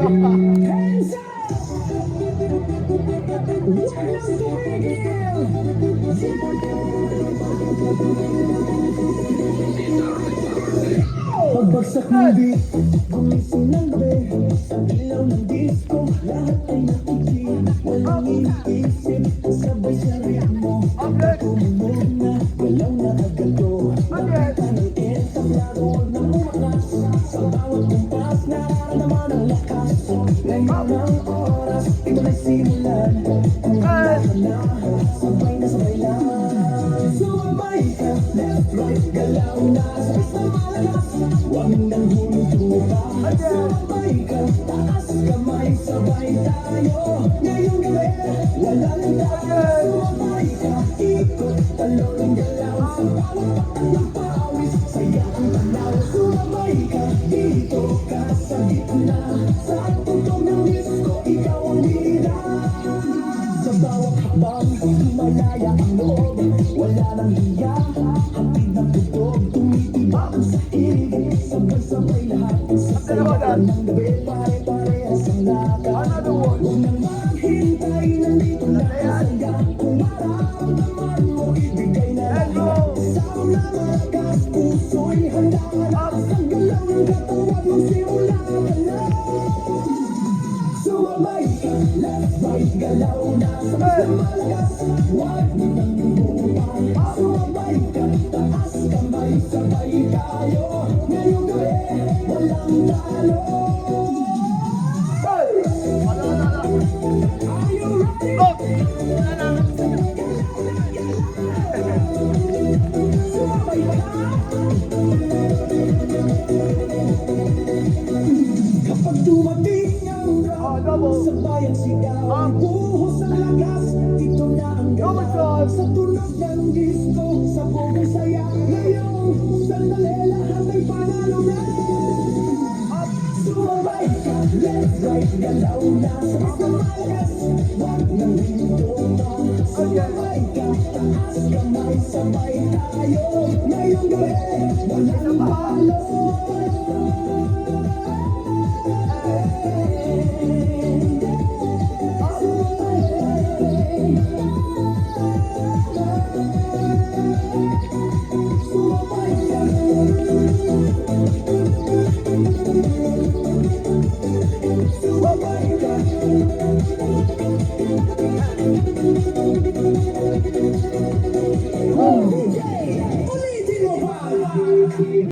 Hands up! Walang tumigil! Pagbagsak ng beat, gumising ng gabi. Sa ilaw ng disco, lahat ay nakikita. Walang iniisip, sabay sa ritmo. Tumulog na, galaw na agad ko. Nakita ng entablado na umakas. Sa bawat kumpas, nararamdaman ang lakas. Ngayon ang oras, ito na'y simulan. Kung handa ka na, sabay na sabay lang. Sumabay ka, left, right, galaw na. Sabay sa malakas, huwag nang hulutupa. Sumabay ka, taas kamay, sabay tayo. Ngayong gabi, wala nang tayo. Sumabay ka, ikot, talon, galaw. Sa bawat patay ng pawis, saya ang tanaw. Sumabay ka, dito ka sa gitna. Sa tugtog ng disco, ikaw ang lida. Sa bawat hakbang, malaya ang loob. Wala nang hiya, hatid ng tugtog. Tumitibak sa ilig, sabay-sabay lahat. Sa saya ng gabi, pare-parehas ang lakad. Huwag nang maghintay, nandito na ang saya. Kung mararamdaman mo, ibigay na lahat. Sama na malakas, puso'y handa na. Ang galaw ng katawan mo, simula ka na. Sumabay ka, left, right, galaw na. Sabay sa malakas, huwag nang hulutupa. Sumabay ka, taas kamay, sabay tayo. Ngayong gabi, walang talo. Are you ready? Sumabay ka. Kapag dumating ang rock, sabay ang sigaw, buhos ang lakas, ito na ang galaw. Sa tunog ng disco, sa buong saya, ngayon, sandali lahat ay panalo na. Sumabay ka, left, right, galaw na. Sabay sa malakas, wag nang hulutupa. Sumabay ka, taas kamay, sabay tayo. Ngayong gabi, walang talo.